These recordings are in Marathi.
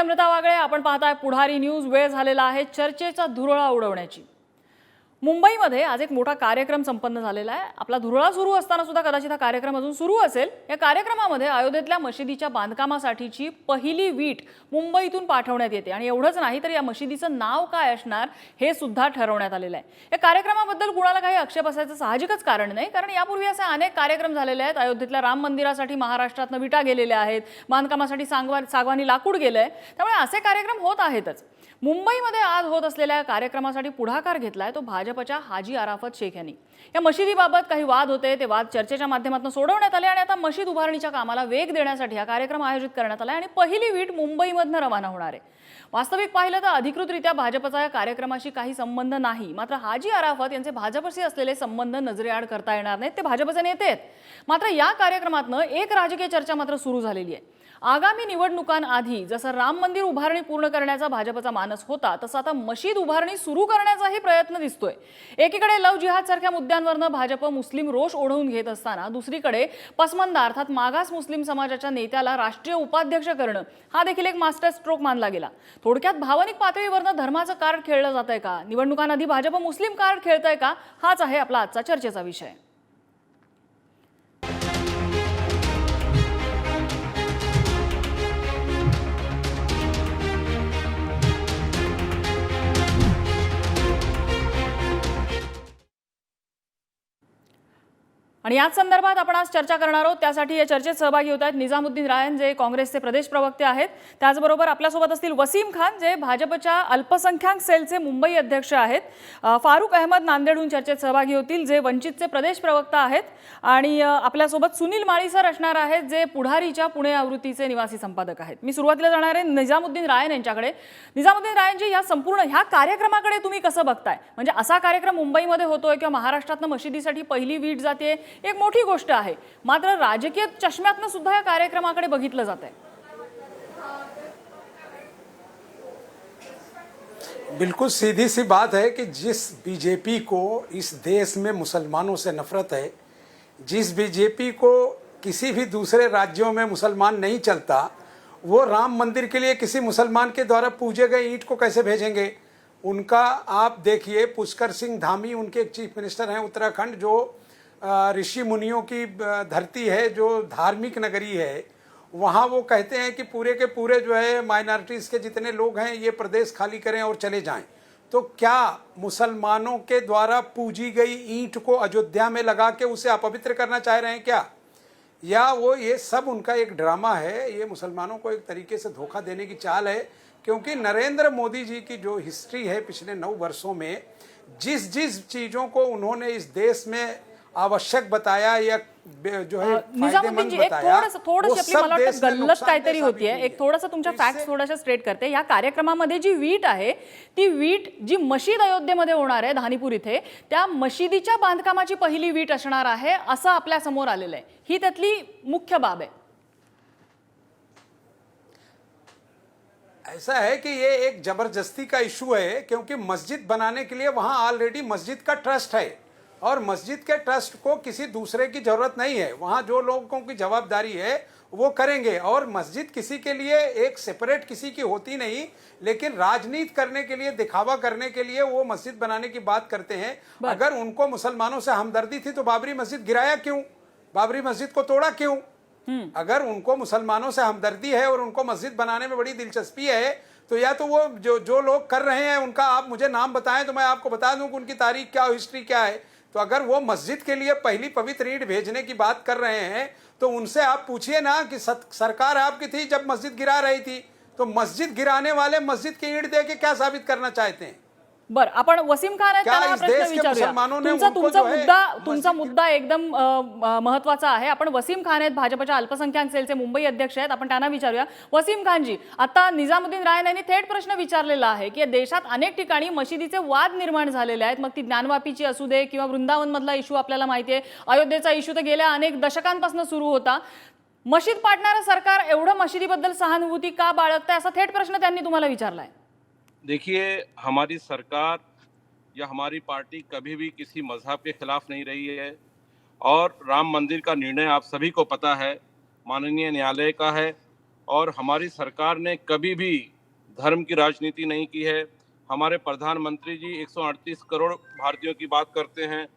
नम्रता वागळे, आपण पाहताय पुढारी न्यूज। वेळ झालेला आहे चर्चेचा धुरळा उडवण्याची। मुंबईमध्ये आज एक मोठा कार्यक्रम संपन्न झालेला आहे। आपला धुरळा सुरू असताना सुद्धा कदाचित हा कार्यक्रम अजून सुरू असेल। या कार्यक्रमामध्ये अयोध्येतल्या मशिदीच्या बांधकामासाठीची पहिली वीट मुंबईतून पाठवण्यात येते आणि एवढंच नाही तर या मशिदीचं नाव काय असणार हे सुद्धा ठरवण्यात आलेलं आहे। या कार्यक्रमाबद्दल कुणाला काही आक्षेप असायचं साहजिकच कारण नाही, कारण यापूर्वी असे अनेक कार्यक्रम झालेले आहेत। अयोध्येतल्या राम मंदिरासाठी महाराष्ट्रातून विटा गेलेल्या आहेत, बांधकामासाठी सागवानी लाकूड गेलंय, त्यामुळे असे कार्यक्रम होत आहेतच। मुंबईमध्ये आज होत असलेल्या कार्यक्रमासाठी पुढाकार घेतलाय तो भाजपच्या हाजी अराफत शेख यांनी। या मशिदीबाबत काही वाद होते, ते वाद चर्चेच्या माध्यमातून सोडवण्यात आले आणि आता मशीद उभारणीच्या कामाला वेग देण्यासाठी हा कार्यक्रम आयोजित करण्यात आला आणि पहिली वीट मुंबईमधून रवाना होणार आहे। वास्तविक पाहिलं तर अधिकृतरित्या भाजपचा या कार्यक्रमाशी काही संबंध नाही, मात्र हाजी अराफत यांचे भाजपशी असलेले संबंध नजरेआड करता येणार नाहीत। ते भाजपचे नेते आहेत, मात्र या कार्यक्रमातून एक राजकीय चर्चा मात्र सुरू झालेली आहे। आगामी निवडणुकांआधी जसं राम मंदिर उभारणी पूर्ण करण्याचा भाजपचा मानस होता, तसं आता मशीद उभारणी सुरू करण्याचाही प्रयत्न दिसतोय। एकीकडे लव जिहाद सारख्या मुद्द्यांवरनं भाजप मुस्लिम रोष ओढवून घेत असताना दुसरीकडे पसमंदा अर्थात मागास मुस्लिम समाजाच्या नेत्याला राष्ट्रीय उपाध्यक्ष करणं हा देखील एक मास्टर स्ट्रोक मानला गेला। थोडक्यात भावनिक पातळीवरनं धर्माचं कार्ड खेळलं जातंय का, निवडणुकांआधी भाजप मुस्लिम कार्ड खेळतंय का, हाच आहे आपला आजचा चर्चेचा विषय। आणि याच संदर्भात आपण आज चर्चा करणार आहोत। त्यासाठी या चर्चेत सहभागी होत आहेत निजामुद्दीन रायन, जे काँग्रेसचे प्रदेश प्रवक्ते आहेत। त्याचबरोबर आपल्यासोबत असतील वसीम खान, जे भाजपच्या अल्पसंख्याक सेलचे मुंबई अध्यक्ष आहेत। फारुक अहमद नांदेडहून चर्चेत सहभागी होतील, जे वंचितचे प्रदेश प्रवक्ता आहेत। आणि आपल्यासोबत सुनील माळी सर असणार आहेत, जे पुढारीच्या पुणे आवृत्तीचे निवासी संपादक आहेत। मी सुरुवातीला जाणार आहे निजामुद्दीन रायन यांच्याकडे। निजामुद्दीन रायनजी, या संपूर्ण ह्या कार्यक्रमाकडे तुम्ही कसं बघताय? म्हणजे असा कार्यक्रम मुंबईमध्ये होतोय किंवा महाराष्ट्रातनं मशिदीसाठी पहिली वीट जाते, एक मोठी गोष्ट आहे, मात्र राजकीय चष्म्यातनं सुद्धा या कार्यक्रमाकडे बघितलं जातंय। बिल्कुल सीधी सी बात है कि जिस बीजेपी को इस देश में मुसलमानों से नफरत है, जिस बीजेपी को किसी भी दूसरे राज्यों में मुसलमान नहीं चलता, वो राम मंदिर के लिए किसी मुसलमान के द्वारा पूजे गए ईंट को कैसे भेजेंगे? उनका आप देखिए, पुष्कर सिंह धामी उनके एक चीफ मिनिस्टर हैं उत्तराखंड, जो ऋषि मुनियों की धरती है, जो धार्मिक नगरी है, वहाँ वो कहते हैं कि पूरे के पूरे जो है माइनॉरिटीज़ के जितने लोग हैं ये प्रदेश खाली करें और चले जाएं। तो क्या मुसलमानों के द्वारा पूजी गई ईंट को अयोध्या में लगा के उसे अपवित्र करना चाह रहे हैं क्या? या वो ये सब उनका एक ड्रामा है? ये मुसलमानों को एक तरीके से धोखा देने की चाल है, क्योंकि नरेंद्र मोदी जी की जो हिस्ट्री है पिछले 9 वर्षों में, जिस जिस चीज़ों को उन्होंने इस देश में आवश्यक बताया या जो है निजामुद्दीन जी, एक थोडीशी आपली मला वाटतं गल्लत काहीतरी होतीये। एक थोडंसं तुमच्या फॅक्ट्स थोड्याशा स्ट्रेट करते। या कार्यक्रमामध्ये जी वीट आहे, ती वीट जी मशीद अयोध्येमध्ये होणार आहे धानीपूर इथे, त्या मशिदीच्या बांधकामाची पहिली वीट असणार आहे असं आपल्या समोर आलेलं आहे। ही त्यातली मुख्य बाब आहे। ऐसा है कि ये एक जबरदस्ती का इशू है, क्योंकि मस्जिद बनाने के लिए वहाँ ऑलरेडी मस्जिद का ट्रस्ट है और मस्जिद के ट्रस्ट को किसी दूसरे की जरूरत नहीं है। वहाँ जो लोगों की जवाबदारी है वो करेंगे, और मस्जिद किसी के लिए एक सेपरेट किसी की होती नहीं, लेकिन राजनीति करने के लिए, दिखावा करने के लिए वो मस्जिद बनाने की बात करते हैं। अगर उनको मुसलमानों से हमदर्दी थी तो बाबरी मस्जिद गिराया क्यों? बाबरी मस्जिद को तोड़ा क्यों? अगर उनको मुसलमानों से हमदर्दी है और उनको मस्जिद बनाने में बड़ी दिलचस्पी है, तो या तो वो जो लोग कर रहे हैं उनका आप मुझे नाम बताएं तो मैं आपको बता दूं कि उनकी तारीख क्या, हिस्ट्री क्या है। तो अगर वो मस्जिद के लिए पहली पवित्र ईंट भेजने की बात कर रहे हैं, तो उनसे आप पूछिए ना कि सरकार आपकी थी जब मस्जिद गिरा रही थी, तो मस्जिद गिराने वाले मस्जिद की ईंट दे के क्या साबित करना चाहते हैं? बर, आपण वसीम खान आहेत, त्यांना प्रश्न विचारूया। तुमचा मुद्दा एकदम महत्त्वाचा आहे। आपण वसीम खान आहेत, भाजपच्या अल्पसंख्याक सेलचे मुंबई अध्यक्ष आहेत, आपण त्यांना विचारूया। वसीम खान जी, आता निजामुद्दीन रायन यांनी थेट प्रश्न विचारलेला आहे की देशात अनेक ठिकाणी मशिदीचे वाद निर्माण झालेले आहेत, मग ती ज्ञानवापीची असू दे किंवा वृंदावन मधला इशू आपल्याला माहिती आहे, अयोध्येचा इशू तर गेल्या अनेक दशकांपासून सुरू होता। मशीद पाडणारं सरकार एवढं मशिदीबद्दल सहानुभूती का बाळगतंय, असा थेट प्रश्न त्यांनी तुम्हाला विचारलाय। देखिए, हमारी सरकार या हमारी पार्टी कभी भी किसी मजहब के खिलाफ नहीं रही है, और राम मंदिर का निर्णय आप सभी को पता है माननीय न्यायालय का है, और हमारी सरकार ने कभी भी धर्म की राजनीति नहीं की है। हमारे प्रधानमंत्री जी 138 करोड़ भारतीयों की बात करते हैं।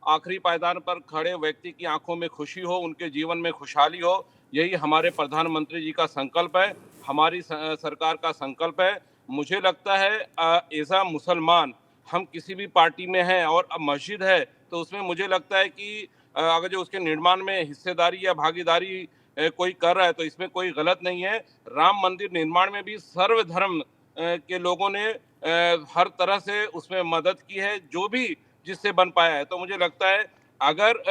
आखिरी पायदान पर खड़े व्यक्ति की आंखों में खुशी हो, उनके जीवन में खुशहाली हो, यही हमारे प्रधानमंत्री जी का संकल्प है, हमारी सरकार का संकल्प है। मुझे लगता है एज अ मुसलमान हम किसी भी पार्टी में हैं और अब मस्जिद है तो उसमें मुझे लगता है कि अगर जो उसके निर्माण में हिस्सेदारी या भागीदारी कोई कर रहा है तो इसमें कोई गलत नहीं है। राम मंदिर निर्माण में भी सर्वधर्म के लोगों ने हर तरह से उसमें मदद की है, जो भी जिससे बन पाया है। तो मुझे लगता है अगर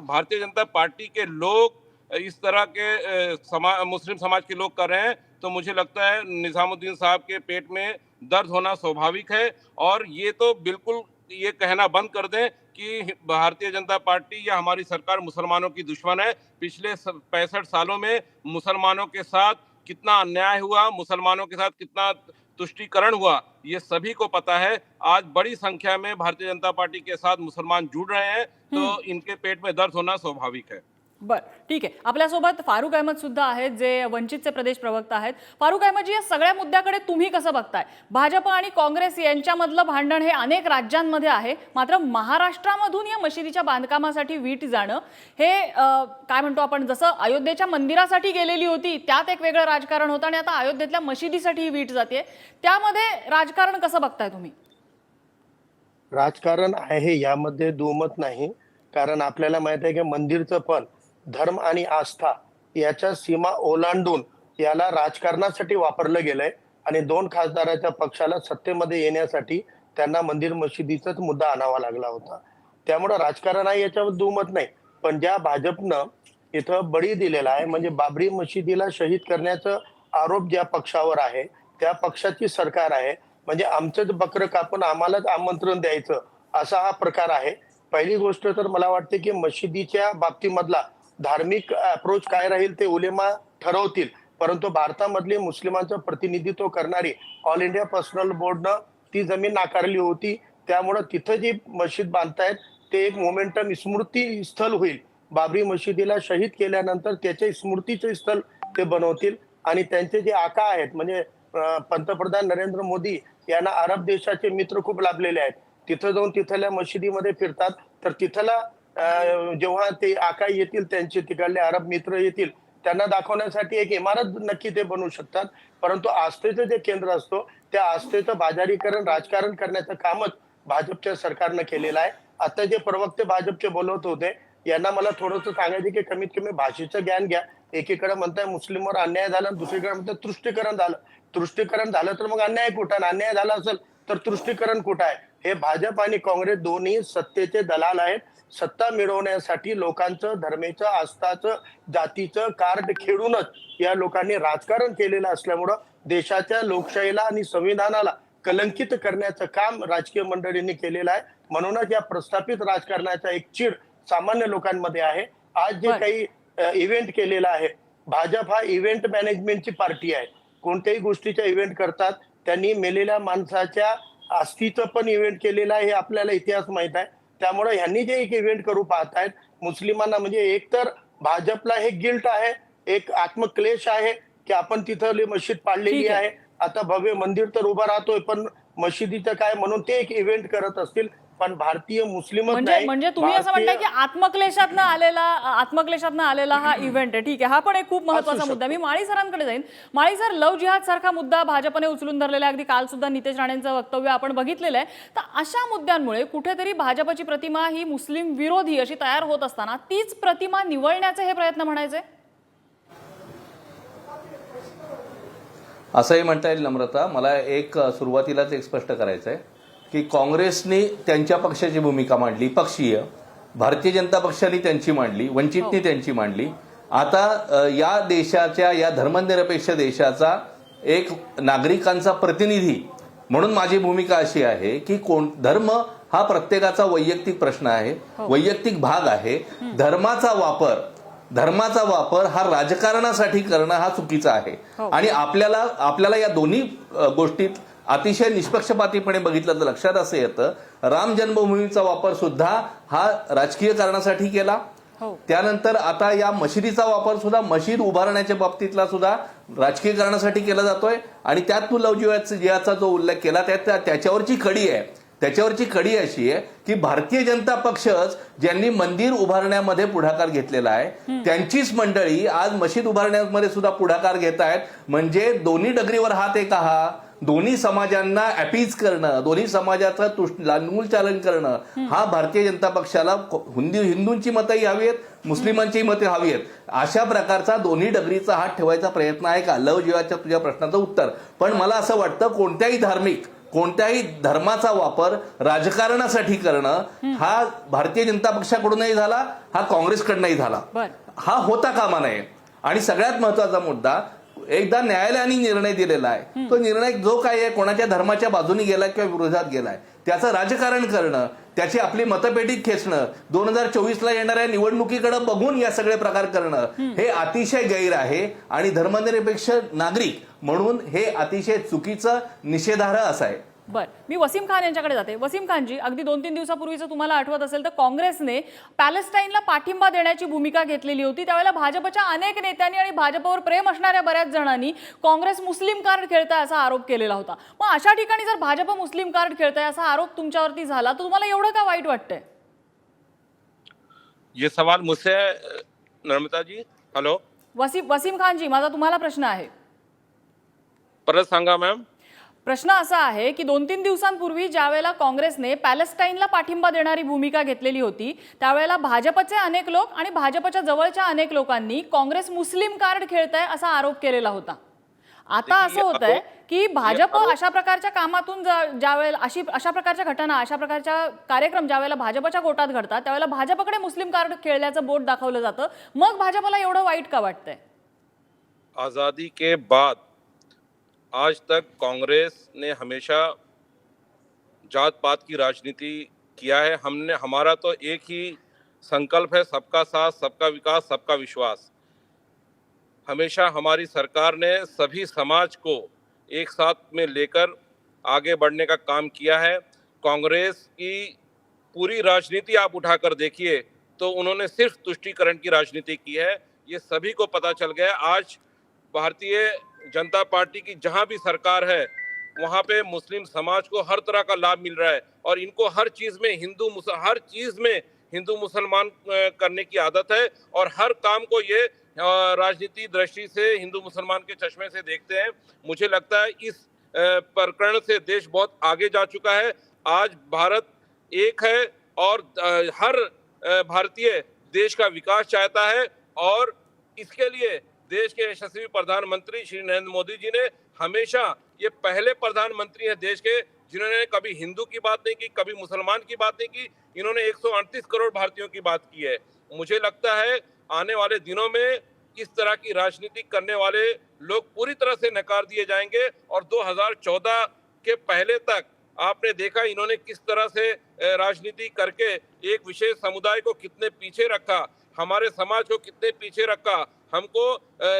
भारतीय जनता पार्टी के लोग इस तरह के मुस्लिम समाज के लोग कर रहे हैं तो मुझे लगता है निजामुद्दीन साहब के पेट में दर्द होना स्वाभाविक है। और ये तो बिल्कुल ये कहना बंद कर दें कि भारतीय जनता पार्टी या हमारी सरकार मुसलमानों की दुश्मन है। पिछले 65 सालों में मुसलमानों के साथ कितना अन्याय हुआ, मुसलमानों के साथ कितना तुष्टीकरण हुआ, ये सभी को पता है। आज बड़ी संख्या में भारतीय जनता पार्टी के साथ मुसलमान जुड़ रहे हैं तो इनके पेट में दर्द होना स्वाभाविक है। बर, ठीक आहे. आपल्यासोबत फारुक अहमद सुद्धा आहेत, जे वंचितचे प्रदेश प्रवक्ता आहेत. फारुक अहमदजी, या सगळ्या मुद्द्याकडे तुम्ही कसं बघताय? भाजप आणि काँग्रेस यांच्यामधलं भांडण हे अनेक राज्यांमध्ये आहे, मात्र महाराष्ट्रामधून या मशिदीच्या बांधकामासाठी वीट जाणं हे काय म्हणतो आपण, जसं अयोध्येच्या मंदिरासाठी गेलेली होती त्यात एक वेगळं राजकारण होतं आणि आता अयोध्येतल्या मशिदीसाठी वीट जाते, त्यामध्ये राजकारण कसं बघताय तुम्ही? राजकारण आहे यामध्ये दुमत नाही. कारण आपल्याला माहित आहे की मंदिरचं पण धर्म आणि आस्था याच्या सीमा ओलांडून याला राजकारणासाठी वापरलं गेलंय आणि 2 खासदाराच्या पक्षाला सत्तेमध्ये येण्यासाठी त्यांना मंदिर मशिदीचाच मुद्दा आणावा लागला होता. त्यामुळे राजकारण आहे याच्यावर दुमत नाही. पण ज्या भाजपनं इथं बळी दिलेला आहे, म्हणजे बाबरी मशिदीला शहीद करण्याचा आरोप ज्या पक्षावर आहे त्या पक्षाची सरकार आहे. म्हणजे आमचंच बकरं कापून आम्हालाच आमंत्रण द्यायचं असा हा प्रकार आहे. पहिली गोष्ट तर मला वाटते की मशिदीच्या बाबतीमधला धार्मिक अप्रोच काय राहील ते उलेमा ठरवतील, परंतु भारतामधली मुस्लिमांचं प्रतिनिधित्व करणारी ऑल इंडिया पर्सनल बोर्डनं ती जमीन नाकारली होती. त्यामुळे तिथं जी मशीद बांधतायत ते एक मोमेंटम स्मृती स्थल होईल. बाबरी मशिदीला शहीद केल्यानंतर त्याचे स्मृतीचे स्थल ते बनवतील आणि त्यांचे जे आका आहेत, म्हणजे पंतप्रधान नरेंद्र मोदी यांना अरब देशाचे मित्र खूप लाभलेले आहेत. तिथं जाऊन तिथल्या मशिदीमध्ये फिरतात, तर तिथला जेव्हा ते आका येतील, त्यांचे तिकडले अरब मित्र येतील, त्यांना दाखवण्यासाठी एक इमारत नक्की ते बनवू शकतात. परंतु आस्थेचं जे केंद्र असतो त्या आस्थेचं बाजारीकरण राजकारण करण्याचं कामच भाजपच्या सरकारनं केलेलं आहे. आता जे प्रवक्ते भाजपचे बोलत होते यांना मला थोडंसं सांगायचं की कमीत कमी भाषेचं ज्ञान घ्या. एकीकडे म्हणताय मुस्लिमवर अन्याय झाला, दुसरीकडे म्हणताय तुष्टीकरण झालं. तुष्टीकरण झालं तर मग अन्याय कुठं, अन्याय झाला असेल तर तुष्टीकरण कुठं आहे? हे भाजप आणि काँग्रेस दोन्ही सत्तेचे दलाल आहेत. सत्ता मिळवण्यासाठी लोकांचं धर्मेचं, आस्थाचं, जातीचं कार्ड खेळूनच या लोकांनी राजकारण केलेलं असल्यामुळं देशाच्या लोकशाहीला आणि संविधानाला कलंकित करण्याचं काम राजकीय मंडळींनी केलेलं आहे. म्हणूनच या प्रस्थापित राजकारणाचा एक चीड सामान्य लोकांमध्ये आहे. आज जे काही इव्हेंट केलेला आहे, भाजप हा इव्हेंट मॅनेजमेंटची पार्टी आहे. कोणत्याही गोष्टीचा इव्हेंट करतात. त्यांनी मेलेल्या माणसाच्या अस्थीचं पण इव्हेंट केलेलं आहे, हे आपल्याला इतिहास माहित आहे. त्यामुळे ह्यांनी जे एक इव्हेंट करू पाहतायत मुस्लिमांना, म्हणजे एकतर भाजपला हे गिल्ट आहे, एक आत्मक्लेश आहे की आपण तिथली मस्जिद पाडलेली आहे, आता भव्य मंदिर तर उभं राहतोय पण मशिदीचं काय, म्हणून ते एक इव्हेंट करत असतील. पण भारतीय मुस्लिमच नाही. म्हणजे तुम्ही असं म्हणताय की आत्मक्लेशातनं आलेला हा इव्हेंट आहे. ठीक आहे, हा पण एक खूप महत्वाचा मुद्दा. मी माळी सरांकडे जाईन. माळी सर, लव जिहाद सारखा मुद्दा भाजपने उचलून धरलेला आहे. अगदी काल सुद्धा नितेश राणेंचं वक्तव्य आपण बघितलेलं आहे. तर अशा मुद्द्यांमुळे कुठेतरी भाजपची प्रतिमा ही मुस्लिम विरोधी अशी तयार होत असताना तीच प्रतिमा निवळण्याचे हे प्रयत्न म्हणायचे. असंही म्हणता येईल नम्रता. मला एक सुरुवातीलाच एक स्पष्ट करायचं आहे की काँग्रेसने त्यांच्या पक्षाची भूमिका मांडली, पक्षीय. भारतीय जनता पक्षाने त्यांची मांडली, वंचितने त्यांची मांडली. आता या देशाच्या, या धर्मनिरपेक्ष देशाचा एक नागरिकांचा प्रतिनिधी म्हणून माझी भूमिका अशी आहे की धर्म हा प्रत्येकाचा वैयक्तिक प्रश्न आहे, वैयक्तिक भाग आहे. धर्माचा वापर हा राजकारणासाठी करणं हा चुकीचा आहे. आणि आपल्याला या दोन्ही गोष्टीत अतिशय निष्पक्षपातीपणे बघितलं तर लक्षात असं येतं, राम जन्मभूमीचा वापर सुद्धा हा राजकीय कारणासाठी केला हो. त्यानंतर आता या मशिदीचा वापर सुद्धा मशीद उभारण्याच्या बाबतीतला सुद्धा राजकीय कारणासाठी केला जातोय आणि त्यात तू लव जिहादचा जो उल्लेख केला त्याच्यावरची कडी आहे. त्याच्यावरची कडी अशी आहे की भारतीय जनता पक्षच ज्यांनी मंदिर उभारण्यामध्ये पुढाकार घेतलेला आहे त्यांचीच मंडळी आज मशीद उभारण्यामध्ये सुद्धा पुढाकार घेत आहेत. म्हणजे दोन्ही डगरीवर हात एका हा दोन्ही समाजांना अपीज करणं, दोन्ही समाजाचं लांडमूलचालन करणं हा भारतीय जनता पक्षाला हिंदूंची मतंही हवी आहेत, मुस्लिमांचीही मतं हवी आहेत. अशा प्रकारचा दोन्ही डगरीचा हात ठेवायचा प्रयत्न आहे का? लव जिहादच्या तुझ्या प्रश्नाचं उत्तर. पण मला असं वाटतं कोणत्याही धर्माचा वापर राजकारणासाठी करणं हा भारतीय जनता पक्षाकडूनही झाला, हा काँग्रेसकडूनही झाला, हा होता कामा नये. आणि सगळ्यात महत्वाचा मुद्दा, एकदा न्यायालयाने निर्णय दिलेला आहे, तो निर्णय जो काय आहे कोणाच्या धर्माच्या बाजूने गेलाय किंवा विरोधात गेलाय त्याचं राजकारण करणं, त्याची आपली मतपेटीत खेचणं, 2024ला येणाऱ्या निवडणुकीकडे बघून या सगळे प्रकार करणं हे अतिशय गैर आहे आणि धर्मनिरपेक्ष नागरिक म्हणून हे अतिशय चुकीचं निषेधार्ह असं आहे. बर, मी वसीम खान यांच्याकडे जाते. वसीम खानजी, अगदी 2-3 दिवसापूर्वीचं तुम्हाला आठवत असेल तर काँग्रेसने पॅलेस्टाईनला पाठिंबा देण्याची भूमिका घेतलेली होती. त्यावेळेला भाजपच्या अनेक नेत्यांनी आणि भाजपवर प्रेम असणाऱ्या बऱ्याच जणांनी काँग्रेस मुस्लिम कार्ड खेळताय असा आरोप केलेला होता. मग अशा ठिकाणी जर भाजप मुस्लिम कार्ड खेळताय असा आरोप तुमच्यावरती झाला तर तुम्हाला एवढं का वाईट वाटतंय? ये सवाल मुझसे नर्मदा जी. हॅलो वसीम खानजी, माझा तुम्हाला प्रश्न आहे. परत सांगा मॅम. प्रश्न असा आहे की 2-3 दिवसांपूर्वी ज्यावेळेला काँग्रेसने पॅलेस्टाईनला पाठिंबा देणारी भूमिका घेतलेली होती त्यावेळेला भाजपचे अनेक लोक आणि भाजपच्या जवळच्या अनेक लोकांनी काँग्रेस मुस्लिम कार्ड खेळताय असा आरोप केलेला होता. आता असं होत आहे की भाजप अशा प्रकारच्या कामातून ज्यावेळेला अशा प्रकारच्या घटना, अशा प्रकारच्या कार्यक्रम ज्यावेळेला भाजपच्या गोटात घडतात त्यावेळेला भाजपकडे मुस्लिम कार्ड खेळल्याचं बोट दाखवलं जातं. मग भाजपला एवढं वाईट का वाटतंय? आजादी के बाद आज तक कांग्रेस ने हमेशा जात पात की राजनीति किया है. हमारा तो एक ही संकल्प है, सबका साथ, सबका विकास, सबका विश्वास. हमेशा हमारी सरकार ने सभी समाज को एक साथ में लेकर आगे बढ़ने का काम किया है. कांग्रेस की पूरी राजनीति आप उठाकर देखिए तो उन्होंने सिर्फ तुष्टीकरण की राजनीति की है. ये सभी को पता चल गया. आज भारतीय जनता पार्टी की जहां भी सरकार है वहां पे मुस्लिम समाज को हर तरह का लाभ मिल रहा है और इनको हर चीज में हिंदू मुसलमान करने की आदत है और हर काम को ये राजनीति दृष्टि से हिंदू मुसलमान के चश्मे से देखते हैं. मुझे लगता है इस प्रकरण से देश बहुत आगे जा चुका है. आज भारत एक है और हर भारतीय देश का विकास चाहता है और इसके लिए देश के यशस्वी प्रधानमंत्री श्री नरेंद्र मोदी जी ने हमेशा, ये पहले प्रधानमंत्री हैं देश के जिन्होंने कभी हिंदू की बात नहीं की, कभी मुसलमान की बात नहीं की. इन्होंने 138 करोड़ भारतीयों की बात की है. मुझे लगता है आने वाले दिनों में इस तरह की राजनीति करने वाले लोग पूरी तरह से नकार दिए जाएंगे और 2014 के पहले तक आपने देखा इन्होंने किस तरह से राजनीति करके एक विशेष समुदाय को कितने पीछे रखा, हमारे समाज को कितने पीछे रखा, हमको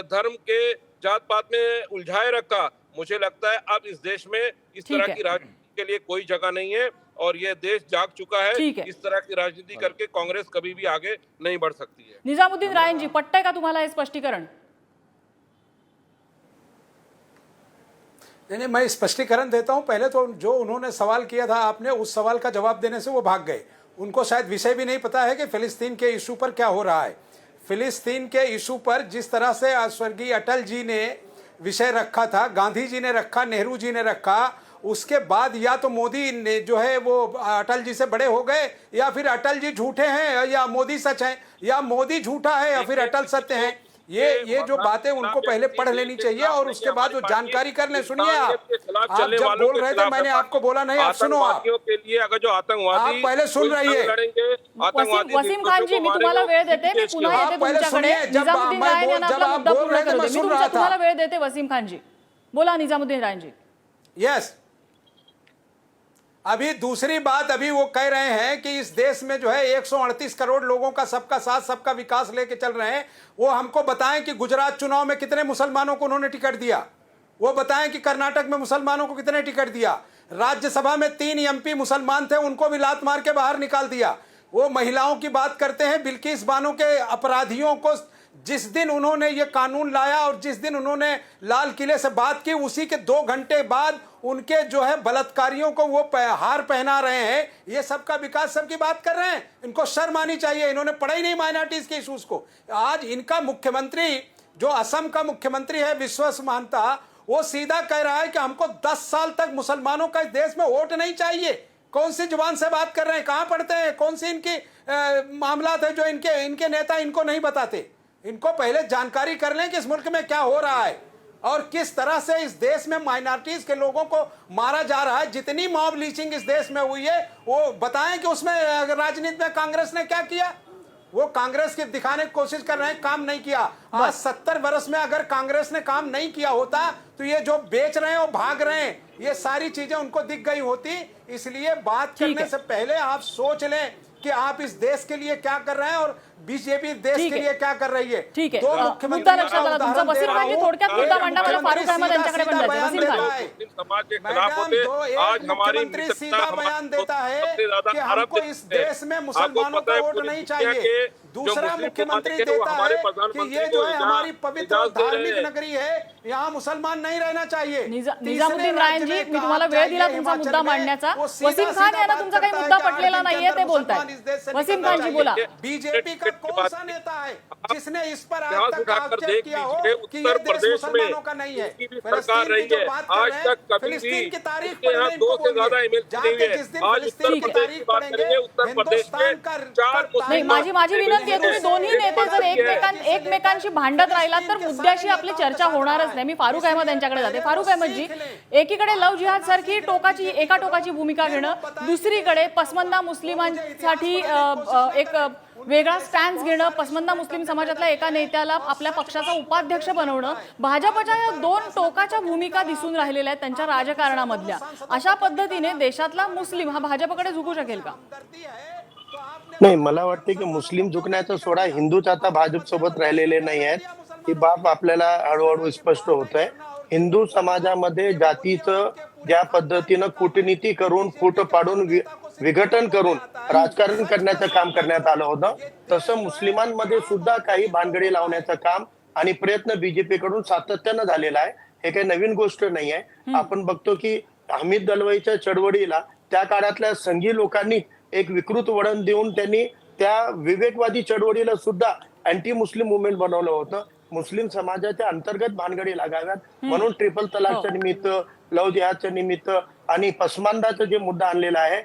धर्म के जात पात में उलझाए रखा. मुझे लगता है अब इस देश में इस तरह की राजनीति के लिए कोई जगह नहीं है और ये देश जाग चुका है. इस तरह की राजनीति करके कांग्रेस कभी भी आगे नहीं बढ़ सकती है. निजामुद्दीन रायनजी, पटतंय का तुम्हाला हे स्पष्टीकरण? नहीं, मैं स्पष्टीकरण देता हूं. पहले तो जो उन्होंने सवाल किया था आपने, उस सवाल का जवाब देने से वो भाग गए. उनको शायद विषय भी नहीं पता है कि फिलिस्तीन के इशू पर क्या हो रहा है. फिलिस्तीन के इशू पर जिस तरह से स्वर्गीय अटल जी ने विषय रखा था, गांधी जी ने रखा, नेहरू जी ने रखा, उसके बाद या तो मोदी ने जो है वो अटल जी से बड़े हो गए या फिर अटल जी झूठे हैं या मोदी सच हैं, या मोदी झूठा है या फिर अटल सत्य हैं. ये जो बातें उनको पहले पढ़ लेनी चाहिए और उसके बाद वो जानकारी कर लें. सुनिए, आप जब बोल रहे थे मैंने आपको बोला नहीं, आप सुनो. आप के लिए अगर जो आतंकवादी, आप पहले सुन रहिए. वसीम खानजी, मी तुम्हाला वेळ देते. मी पुन्हा येते तुमच्याकडे. निजामुद्दीन रायन यांना आपला मुद्दा पूर्ण करू दे. मी तुम्हाला वेळ देते. वसीम खानजी बोला. निजामुद्दीन रायनजी. यस, अभी दूसरी बात अभी वो कह रहे हैं कि इस देश में जो है 138 करोड़ लोगों का सबका साथ सबका विकास लेके चल रहे हैं. वो हमको बताएं कि गुजरात चुनाव में कितने मुसलमानों को उन्होंने टिकट दिया. वो बताएं कि कर्नाटक में मुसलमानों को कितने टिकट दिया. राज्यसभा में 3 MP मुसलमान थे, उनको भी लात मार के बाहर निकाल दिया. वो महिलाओं की बात करते हैं, बिल्किस बानो के अपराधियों को जिस दिन उन्होंने ये कानून लाया और जिस दिन उन्होंने लाल किले से बात की, उसी के 2 घंटे बाद उनके जो है बलात्कारियों को वो हार पहना रहे हैं। ये सबका विकास सबकी बात कर रहे हैं। इनको शर्म आनी चाहिए, इन्होंने पढ़ा ही नहीं माइनॉरिटीज के इशूज को। आज इनका मुख्यमंत्री जो असम का मुख्यमंत्री है विश्वास महंता, वो सीधा कह रहा है कि हमको 10 साल तक मुसलमानों का इस देश में वोट नहीं चाहिए। कौन सी जुबान से बात कर रहे हैं, कहां पढ़ते हैं, कौन सी इनकी मामलात है जो इनके नेता इनको नहीं बताते। इनको पहले जानकारी कर लें कि इस मुल्क में क्या हो रहा है और किस तरह से इस देश में माइनॉरिटीज के लोगों को मारा जा रहा है। जितनी मॉब लीचिंग इस देश में हुई है वो बताएं कि उसमें राजनीति में कांग्रेस ने क्या किया। वो कांग्रेस की दिखाने की कोशिश कर रहे हैं, काम नहीं किया। आज 70 वर्ष में अगर कांग्रेस ने काम नहीं किया होता तो ये जो बेच रहे हैं और भाग रहे हैं, ये सारी चीजें उनको दिख गई होती। इसलिए बात करने से पहले आप सोच लें कि आप इस देश के लिए क्या कर रहे हैं और बीजेपी देश के लिए क्या कर रही है। ठीक है, दो मुद्दा मुख्यमंत्री लक्षात आला तुमचा। वसीम खानजी थोडक्यात मुद्दा मांडा, मला फारूक अहमद यांच्याकडे पण जायचं। वसीम खान, मुस्लिम समाज के खिलाफ होते। आज हमारी मित्रता सीधा बयान देता है सबसे ज्यादा कि खराब हमको इस देश में मुसलमानों का वोट नहीं चाहिए। दूसरा मुख्यमंत्री देता है कि ये जो है हमारी पवित्र धार्मिक नगरी है, यहाँ मुसलमान नहीं रहना चाहिए। निजामुद्दीन रायंजी, मी तुम्हाला वेळ दिला तुमचा मुद्दा मांडण्याचा। वसीम खान यांना तुमचा काही मुद्दा पटलेला नाहीये ते बोलतायत। वसीम खानजी बोला। बीजेपी का कौन सा नेता है जिसने इस पर आज तक उठाकर आक्षेप किया हो कि ये देश मुसलमानों का नहीं है। सरकार रही है आज तक कभी भी की तारीख इसके यहाँ 2 से ज्यादा एमएलसी नहीं है। आज उत्तर प्रदेश की बात करेंगे, उत्तर प्रदेश में 4 नाही, माझी विनंती आहे, तुम्ही दोन्ही नेते जर एकमेकांशी भांडत राहिलात तर मुद्द्याशी आपली चर्चा होणारच नाही। मी फारूक अहमद यांच्याकडे जाते। फारूक अहमदजी, एकीकडे लव्ह जिहाद सारखी एका टोकाची भूमिका घेणं, दुसरीकडे पसमंदा मुस्लिमांसाठी एक वेगळा स्टॅन्स घेणं, पसमंदा मुस्लिम समाजातल्या एका नेत्याला आपल्या पक्षाचा उपाध्यक्ष बनवणं, भाजपच्या या 2 टोकाच्या भूमिका दिसून राहिलेल्या आहेत त्यांच्या राजकारणामधल्या। अशा पद्धतीने देशातला मुस्लिम हा भाजपकडे झुकू शकेल का? नाही, मला वाटते की मुस्लिम झुकण्याचा सोडा हिंदूच आता भाजप सोबत राहिलेले नाही आहेत। ही बाब आपल्याला हळूहळू स्पष्ट होत आहे। हिंदू समाजामध्ये जातीचं ज्या पद्धतीनं कूटनीती करून, फूट पाडून, विघटन करून राजकारण करण्याचं काम करण्यात आलं होतं, तसं मुस्लिमांमध्ये सुद्धा काही भानगडी लावण्याचं काम आणि प्रयत्न बीजेपी कडून सातत्यानं झालेला आहे। हे काही नवीन गोष्ट नाही आहे। आपण बघतो की हमीद दलवाईच्या चळवळीला त्या काळातल्या संघी लोकांनी एक विकृत वळण देऊन त्यांनी त्या विवेकवादी चळवळीला सुद्धा अँटी मुस्लिम मुवमेंट बनवलं होतं। मुस्लिम समाजाच्या अंतर्गत भानगडी लागाव्यात म्हणून ट्रिपल तलाकच्या निमित्त, लव्ह जिहादच्या निमित्त आणि पसमांदाचा जे मुद्दा आणलेला आहे,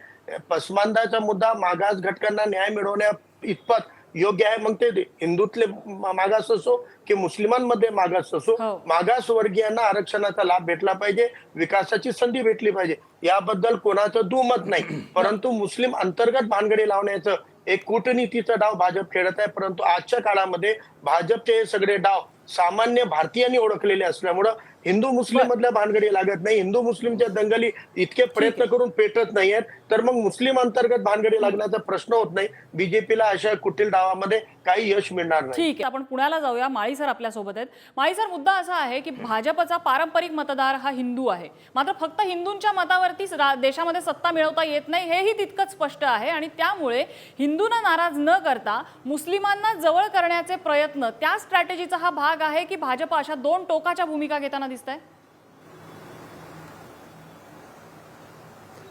पसमांदाचा मुद्दा मागास घटकांना न्याय मिळवण्या इतपत योग्य आहे। मग ते हिंदूतले मागास असो की मुस्लिमांमध्ये मागास असो, मागासवर्गीयांना आरक्षणाचा लाभ भेटला पाहिजे, विकासाची संधी भेटली पाहिजे, याबद्दल कोणाचं दुमत नाही। परंतु मुस्लिम अंतर्गत भानगडी लावण्याचं एक कूटनीतीचा डाव भाजप खेळत आहे। परंतु आजच्या काळामध्ये भाजपचे हे सगळे डाव सामान्य भारतीयांनी ओळखलेले असल्यामुळे हिंदू मुस्लिम मधल्या भानगडी लागत नाही। हिंदू मुस्लिमच्या दंगली इतके प्रयत्न करून पेटत नाहीयेत, तर मग मुस्लिम अंतर्गत भानगडी लागण्याचा प्रश्न होत नाही। बीजेपीला अशा कुटील डावामध्ये काही यश मिळणार नाही। ठीक आहे, आपण पुण्याला जाऊया। माळी सर आपल्या सोबत आहेत। माळी सर, मुद्दा असा आहे की भाजपचा पारंपरिक मतदार हा हिंदू आहे, मात्र फक्त हिंदूंच्या मतावरतीच देशामध्ये सत्ता मिळवता येत नाही, हेही तितकंच स्पष्ट आहे। आणि त्यामुळे हिंदूंना नाराज न करता मुस्लिमांना जवळ करण्याचे प्रयत्न, त्या स्ट्रॅटेजीचा हा भाग आहे की भाजप अशा 2 टोकाच्या भूमिका घेताना दिसत आहे?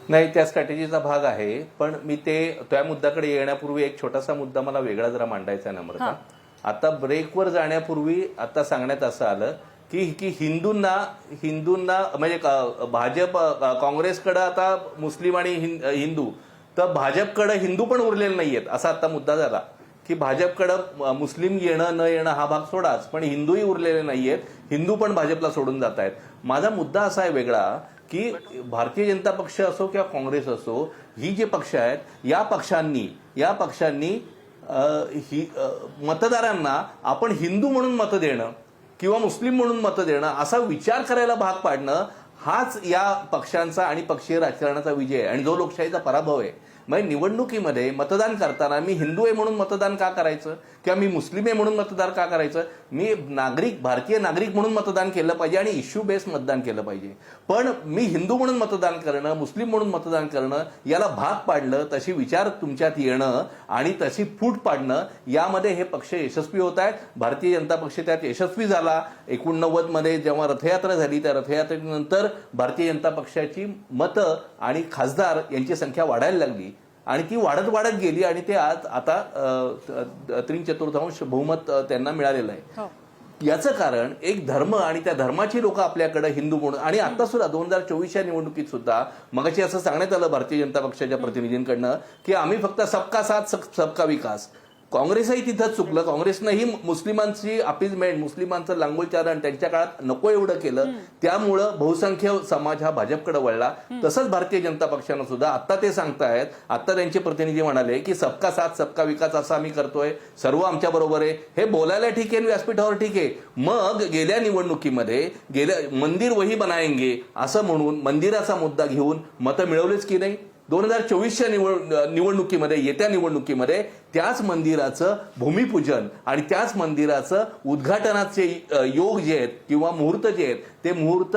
नाही, त्या स्ट्रॅटेजीचा भाग आहे, पण मी त्या मुद्द्याकडे येण्यापूर्वी एक छोटासा मुद्दा मला वेगळा जरा मांडायचा आहे नम्रता। आता ब्रेकवर जाण्यापूर्वी आता सांगण्यात असं आलं की हिंदूंना म्हणजे भाजप काँग्रेसकडे आता मुस्लिम आणि हिंदू, तर भाजपकडे हिंदू पण उरलेले नाहीयेत असा आता मुद्दा झाला की भाजपकडे मुस्लिम येणं न येणं हा भाग सोडाच, पण हिंदूही उरलेले नाहीयेत, हिंदू पण भाजपला सोडून जात आहेत। माझा मुद्दा असा आहे वेगळा की भारतीय जनता पक्ष असो किंवा काँग्रेस असो, ही जे पक्ष आहेत या पक्षांनी मतदारांना आपण हिंदू म्हणून मतं देणं किंवा मुस्लिम म्हणून मतं देणं असा विचार करायला भाग पाडणं, हाच या पक्षांचा आणि पक्षीय राजकारणाचा विजय आहे आणि जो लोकशाहीचा पराभव आहे। मग निवडणुकीमध्ये मतदान करताना मी हिंदू आहे म्हणून मतदान का करायचं किंवा मी मुस्लिम आहे म्हणून मतदान का करायचं? मी भारतीय नागरिक म्हणून मतदान केलं पाहिजे आणि इश्यू बेस्ड मतदान केलं पाहिजे. पण मी हिंदू म्हणून मतदान करणं, मुस्लिम म्हणून मतदान करणं याला भाग पाडलं, तशी विचार तुमच्यात येणं आणि तशी फूट पाडणं, यामध्ये हे पक्ष यशस्वी होत आहेत. भारतीय जनता पक्ष त्यात यशस्वी झाला. 89 मध्ये जेव्हा रथयात्रा झाली, त्या रथयात्रेनंतर भारतीय जनता पक्षाची मतं आणि खासदार यांची संख्या वाढायला लागली आणि ती वाढत वाढत गेली आणि ते आज आता 3/4 बहुमत त्यांना मिळालेलं आहे. याचं कारण एक धर्म आणि त्या धर्माची लोक आपल्याकडे हिंदू म्हणून, आणि आता सुद्धा 2024च्या निवडणुकीत सुद्धा मगाशी असं सांगण्यात आलं भारतीय जनता पक्षाच्या प्रतिनिधींकडनं की आम्ही फक्त सबका साथ सबका विकास. काँग्रेसही तिथंच चुकलं. काँग्रेसनंही मुस्लिमांची अपीजमेंट, मुस्लिमांचं लांगोलचारण त्यांच्या काळात नको एवढं केलं, त्यामुळं बहुसंख्य समाज हा भाजपकडे वळला. तसंच भारतीय जनता पक्षानं सुद्धा आता ते सांगतायत, आता त्यांचे प्रतिनिधी म्हणाले की सबका साथ सबका विकास असं आम्ही करतोय, सर्व आमच्या बरोबर आहे. हे बोलायला ठीक आहे, व्यासपीठावर ठीक आहे. मग गेल्या निवडणुकीमध्ये मंदिर वही बनाएंगे असं म्हणून मंदिराचा मुद्दा घेऊन मतं मिळवलीच की नाही? 2024च्या निवडणुकीमध्ये, येत्या निवडणुकीमध्ये त्याच मंदिराचं भूमिपूजन आणि त्याच मंदिराचं उद्घाटनाचे योग जे आहेत किंवा मुहूर्त जे आहेत, ते मुहूर्त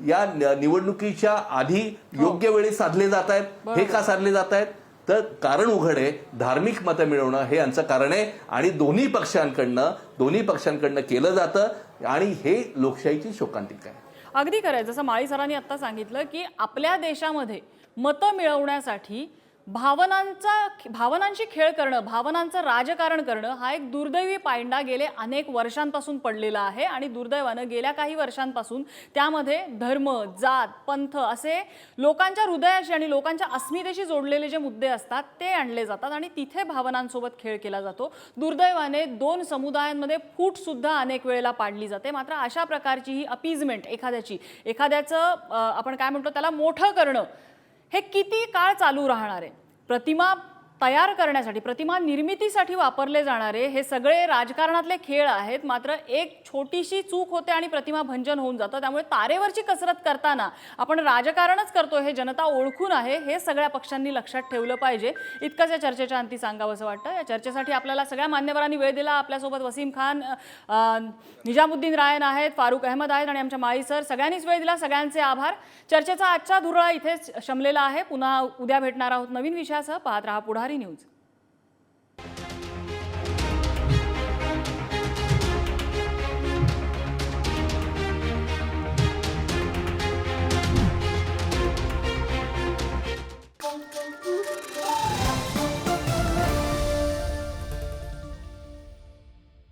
या निवडणुकीच्या आधी योग्य वेळी साधले जात आहेत. हे का साधले जात आहेत? तर कारण उघड आहे, धार्मिक मतं मिळवणं हे यांचं कारण आहे आणि दोन्ही पक्षांकडनं केलं जातं आणि हे लोकशाहीची शोकांतिका आहे. अगदी खरं आहे. जसं माळी सरांनी आता सांगितलं की आपल्या देशामध्ये मतं मिळवण्यासाठी भावनांची खेळ करणं, भावनांचं राजकारण करणं हा एक दुर्दैवी पायंडा गेले अनेक वर्षांपासून पडलेला आहे. आणि दुर्दैवानं गेल्या काही वर्षांपासून त्यामध्ये धर्म, जात, पंथ असे लोकांच्या हृदयाशी आणि लोकांच्या अस्मितेशी जोडलेले जे मुद्दे असतात ते आणले जातात आणि तिथे भावनांसोबत खेळ केला जातो. दुर्दैवाने 2 समुदायांमध्ये फूट सुद्धा अनेक वेळेला पाडली जाते. मात्र अशा प्रकारची ही अपीजमेंट एखाद्याचं आपण काय म्हणतो त्याला मोठं करणं, हे किती काळ चालू राहणार आहे? प्रतिमा तयार करण्यासाठी, प्रतिमा निर्मितीसाठी वापरले जाणारे हे सगळे राजकारणातले खेळ आहेत. मात्र एक छोटीशी चूक होते आणि प्रतिमा भंजन होऊन जातं. त्यामुळे तारेवरची कसरत करताना आपण राजकारणच करतो हे जनता ओळखून आहे, हे सगळ्या पक्षांनी लक्षात ठेवलं पाहिजे. इतकंच या चर्चेच्या अंती सांगावंसं वाटतं. या चर्चेसाठी आपल्याला सगळ्या मान्यवरांनी वेळ दिला. आपल्यासोबत वसीम खान, निजामुद्दीन रायन आहेत, फारुख अहमद आहेत आणि आमच्या माळी सर, सगळ्यांनीच वेळ दिला. सगळ्यांचे आभार. चर्चेचा आजचा धुरळा इथेच शमलेला आहे. पुन्हा उद्या भेटणार आहोत नवीन विषयासह. पाहत रहा पुढारी न्यूज.